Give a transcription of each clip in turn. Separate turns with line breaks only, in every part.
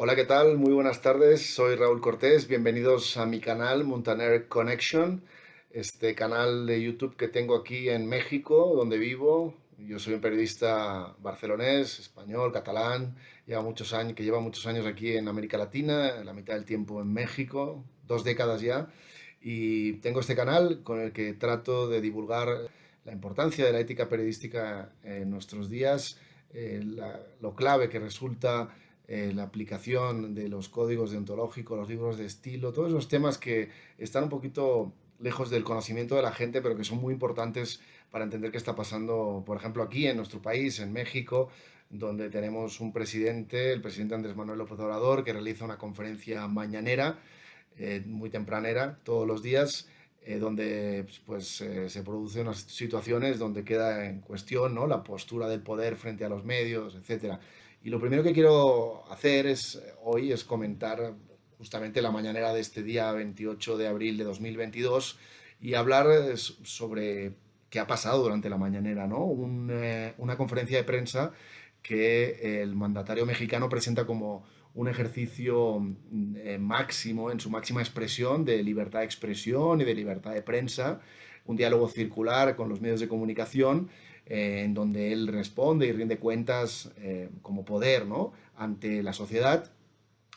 Hola, ¿qué tal? Muy buenas tardes. Soy Raúl Cortés. Bienvenidos a mi canal Montaner Connection, este canal de YouTube que tengo aquí en México, donde vivo. Yo soy un periodista barcelonés, español, catalán. Lleva muchos años aquí en América Latina, la mitad del tiempo en México, 2 décadas ya. Y tengo este canal con el que trato de divulgar la importancia de la ética periodística en nuestros días, lo clave que resulta la aplicación de los códigos deontológicos, los libros de estilo, todos esos temas que están un poquito lejos del conocimiento de la gente, pero que son muy importantes para entender qué está pasando, por ejemplo, aquí en nuestro país, en México, donde tenemos un presidente, el presidente Andrés Manuel López Obrador, que realiza una conferencia mañanera, muy tempranera, todos los días, donde se producen unas situaciones donde queda en cuestión, ¿no?, la postura del poder frente a los medios, etcétera. Y lo primero que quiero hacer hoy es comentar justamente la mañanera de este día 28 de abril de 2022 y hablar sobre qué ha pasado durante la mañanera, ¿no? Una conferencia de prensa que el mandatario mexicano presenta como un ejercicio máximo, en su máxima expresión, de libertad de expresión y de libertad de prensa, un diálogo circular con los medios de comunicación, en donde él responde y rinde cuentas como poder, ¿no?, ante la sociedad.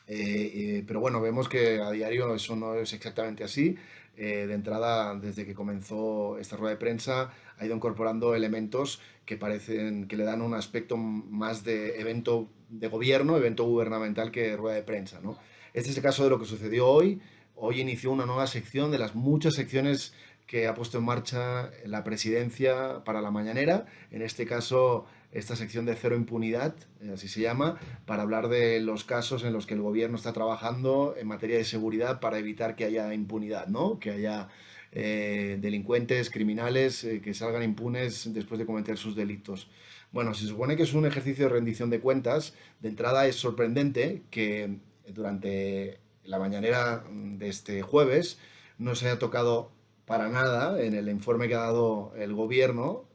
Pero bueno, vemos que a diario eso no es exactamente así. De entrada, desde que comenzó esta rueda de prensa, ha ido incorporando elementos que parecen que le dan un aspecto más de evento de gobierno, evento gubernamental, que rueda de prensa, ¿no? Este es el caso de lo que sucedió hoy. Hoy inició una nueva sección de las muchas secciones que ha puesto en marcha la presidencia para la mañanera. En este caso, esta sección de cero impunidad, así se llama, para hablar de los casos en los que el gobierno está trabajando en materia de seguridad para evitar que haya impunidad, ¿no? Que haya delincuentes, criminales que salgan impunes después de cometer sus delitos. Bueno, se supone que es un ejercicio de rendición de cuentas. De entrada es sorprendente que durante la mañanera de este jueves no se haya tocado para nada en el informe que ha dado el gobierno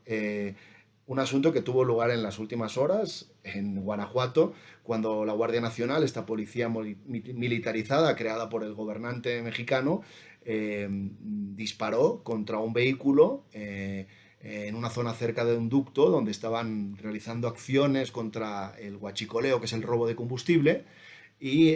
un asunto que tuvo lugar en las últimas horas en Guanajuato, cuando la Guardia Nacional, esta policía militarizada creada por el gobernante mexicano, disparó contra un vehículo en una zona cerca de un ducto donde estaban realizando acciones contra el huachicoleo, que es el robo de combustible, y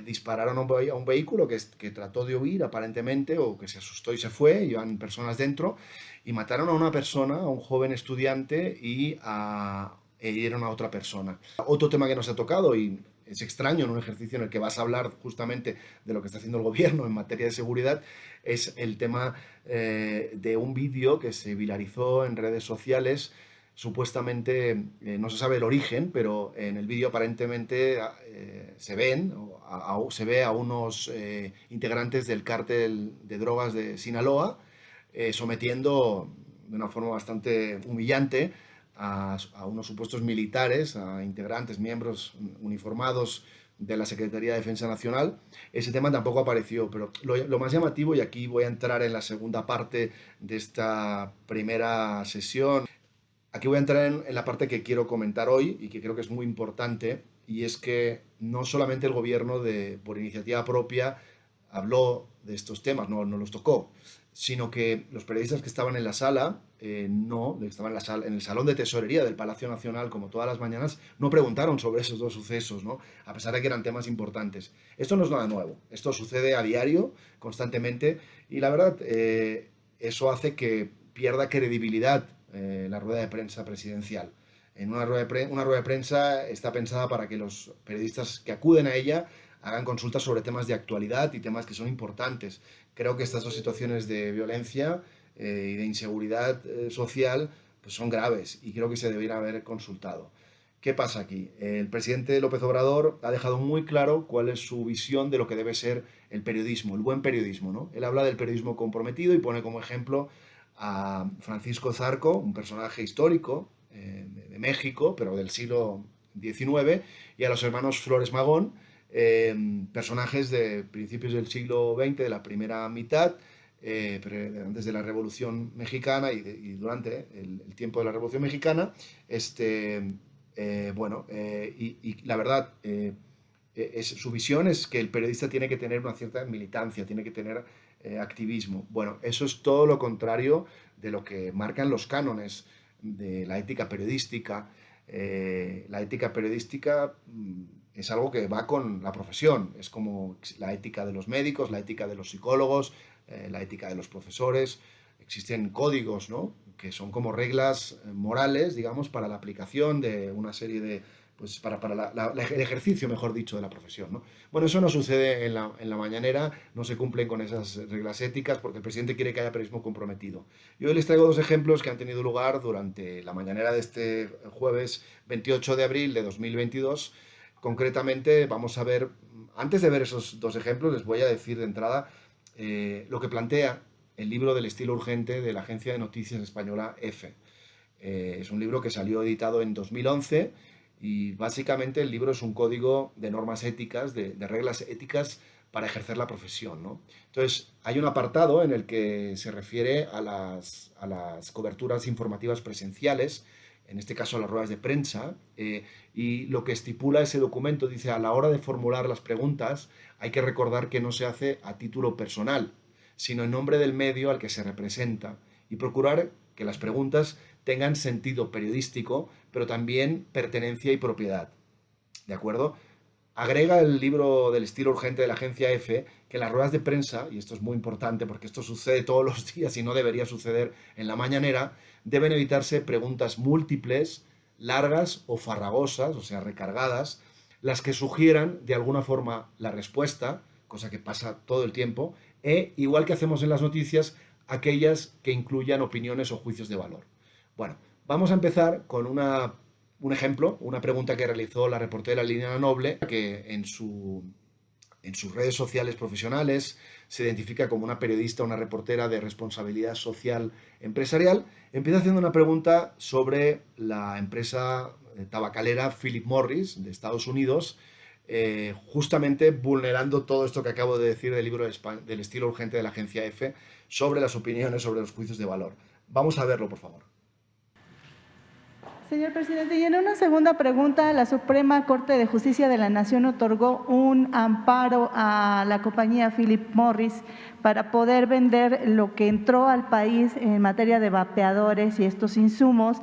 dispararon a un vehículo que trató de huir aparentemente, o que se asustó y se fue, iban personas dentro, y mataron a una persona, a un joven estudiante, e hirieron a otra persona. Otro tema que nos ha tocado, y es extraño en un ejercicio en el que vas a hablar justamente de lo que está haciendo el gobierno en materia de seguridad, es el tema de un vídeo que se viralizó en redes sociales. Supuestamente no se sabe el origen, pero en el vídeo aparentemente se ve a unos integrantes del cártel de drogas de Sinaloa sometiendo de una forma bastante humillante a unos supuestos militares, a integrantes, miembros uniformados de la Secretaría de Defensa Nacional. Ese tema tampoco apareció, pero lo más llamativo, y aquí voy a entrar en la segunda parte de esta primera sesión, aquí voy a entrar en la parte que quiero comentar hoy y que creo que es muy importante, y es que no solamente el gobierno, por iniciativa propia, habló de estos temas, no los tocó, sino que los periodistas que estaban en la sala, no, estaban en el salón de tesorería del Palacio Nacional, como todas las mañanas, no preguntaron sobre esos dos sucesos, ¿no?, a pesar de que eran temas importantes. Esto no es nada nuevo, esto sucede a diario, constantemente, y la verdad, eso hace que pierda credibilidad la rueda de prensa presidencial. Una rueda de prensa está pensada para que los periodistas que acuden a ella hagan consultas sobre temas de actualidad y temas que son importantes. Creo que estas dos situaciones de violencia y de inseguridad social pues son graves, y creo que se deberían haber consultado. ¿Qué pasa aquí? El presidente López Obrador ha dejado muy claro cuál es su visión de lo que debe ser el periodismo, el buen periodismo, ¿no? Él habla del periodismo comprometido y pone como ejemplo a Francisco Zarco, un personaje histórico de México, pero del siglo XIX, y a los hermanos Flores Magón, personajes de principios del siglo XX, de la primera mitad, antes de la Revolución Mexicana y durante el tiempo de la Revolución Mexicana. Y la verdad, su visión es que el periodista tiene que tener una cierta militancia, tiene que tener activismo. Bueno, eso es todo lo contrario de lo que marcan los cánones de la ética periodística. La ética periodística es algo que va con la profesión, es como la ética de los médicos, la ética de los psicólogos, la ética de los profesores. Existen códigos, ¿no?, que son como reglas morales, digamos, para la aplicación de una serie de, pues para el ejercicio, mejor dicho, de la profesión, ¿no? Bueno, eso no sucede en la mañanera, no se cumplen con esas reglas éticas porque el presidente quiere que haya periodismo comprometido. Yo hoy les traigo dos ejemplos que han tenido lugar durante la mañanera de este jueves 28 de abril de 2022. Concretamente, vamos a ver, antes de ver esos dos ejemplos, les voy a decir de entrada lo que plantea el libro del estilo urgente de la agencia de noticias española EFE. Es un libro que salió editado en 2011 y básicamente el libro es un código de normas éticas, de reglas éticas para ejercer la profesión, ¿no? Entonces, hay un apartado en el que se refiere a las coberturas informativas presenciales, en este caso a las ruedas de prensa, y lo que estipula ese documento dice: a la hora de formular las preguntas hay que recordar que no se hace a título personal, sino en nombre del medio al que se representa, y procurar que las preguntas tengan sentido periodístico, pero también pertenencia y propiedad. ¿De acuerdo? Agrega el libro del estilo urgente de la agencia EFE que en las ruedas de prensa, y esto es muy importante porque esto sucede todos los días y no debería suceder en la mañanera, deben evitarse preguntas múltiples, largas o farragosas, o sea, recargadas, las que sugieran de alguna forma la respuesta, cosa que pasa todo el tiempo, e, igual que hacemos en las noticias, aquellas que incluyan opiniones o juicios de valor. Bueno, vamos a empezar con un ejemplo, una pregunta que realizó la reportera Liliana Noble, que en sus redes sociales profesionales se identifica como una periodista, una reportera de responsabilidad social empresarial. Empieza haciendo una pregunta sobre la empresa tabacalera Philip Morris de Estados Unidos, justamente vulnerando todo esto que acabo de decir del libro del estilo urgente de la agencia EFE sobre las opiniones, sobre los juicios de valor. Vamos a verlo, por favor.
Señor presidente, y en una segunda pregunta, la Suprema Corte de Justicia de la Nación otorgó un amparo a la compañía Philip Morris para poder vender lo que entró al país en materia de vapeadores y estos insumos,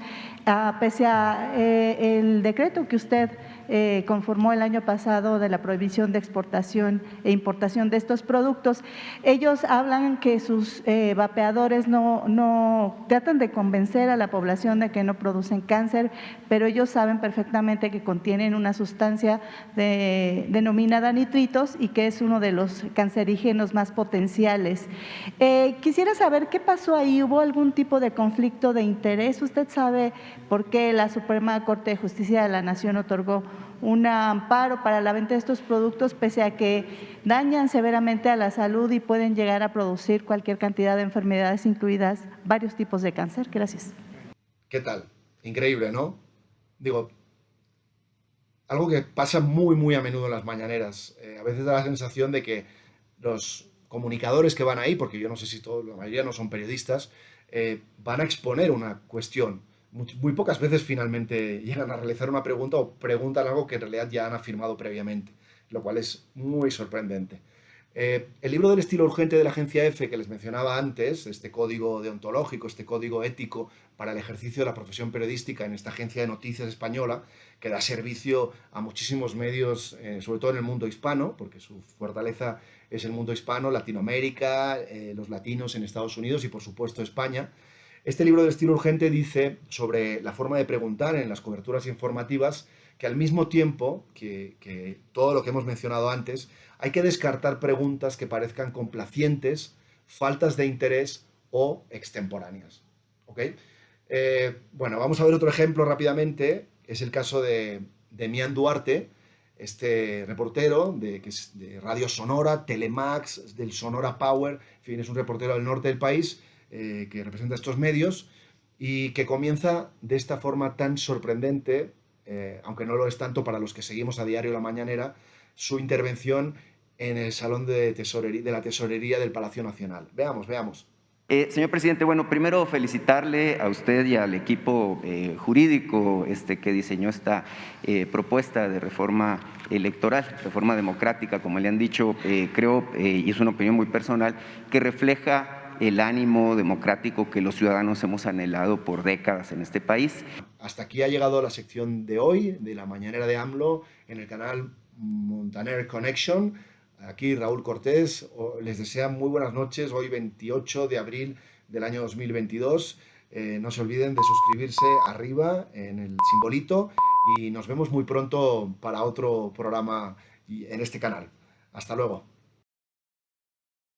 pese a el decreto que usted conformó el año pasado de la prohibición de exportación e importación de estos productos. Ellos hablan que sus vapeadores no tratan de convencer a la población de que no producen cáncer, pero ellos saben perfectamente que contienen una sustancia denominada nitritos y que es uno de los cancerígenos más potenciales. Quisiera saber qué pasó ahí. ¿Hubo algún tipo de conflicto de interés? ¿Usted sabe por qué la Suprema Corte de Justicia de la Nación otorgó un amparo para la venta de estos productos, pese a que dañan severamente a la salud y pueden llegar a producir cualquier cantidad de enfermedades, incluidas varios tipos de cáncer? Gracias.
¿Qué tal? Increíble, ¿no? Digo, algo que pasa muy, muy a menudo en las mañaneras. A veces da la sensación de que los comunicadores que van ahí, porque yo no sé si todos, la mayoría no son periodistas, van a exponer una cuestión. Muy pocas veces finalmente llegan a realizar una pregunta o preguntan algo que en realidad ya han afirmado previamente, lo cual es muy sorprendente. El libro del estilo urgente de la agencia EFE que les mencionaba antes, este código deontológico, este código ético para el ejercicio de la profesión periodística en esta agencia de noticias española, que da servicio a muchísimos medios, sobre todo en el mundo hispano, porque su fortaleza es el mundo hispano, Latinoamérica, los latinos en Estados Unidos y por supuesto España. Este libro del estilo urgente dice sobre la forma de preguntar en las coberturas informativas que al mismo tiempo que todo lo que hemos mencionado antes, hay que descartar preguntas que parezcan complacientes, faltas de interés o extemporáneas. ¿Ok? Bueno, vamos a ver otro ejemplo rápidamente. Es el caso de Demián Duarte, este reportero que es de Radio Sonora, Telemax, del Sonora Power, en fin, es un reportero del norte del país que representa estos medios y que comienza de esta forma tan sorprendente, aunque no lo es tanto para los que seguimos a diario la mañanera, su intervención en el Salón de la Tesorería del Palacio Nacional. Veamos, veamos.
Señor presidente, bueno, primero felicitarle a usted y al equipo jurídico que diseñó esta propuesta de reforma electoral, reforma democrática, como le han dicho. Creo, y es una opinión muy personal, que refleja el ánimo democrático que los ciudadanos hemos anhelado por décadas en este país.
Hasta aquí ha llegado la sección de hoy, de la mañanera de AMLO, en el canal Montaner Connection. Aquí Raúl Cortés les desea muy buenas noches, hoy 28 de abril del año 2022. No se olviden de suscribirse arriba en el simbolito y nos vemos muy pronto para otro programa en este canal. Hasta luego.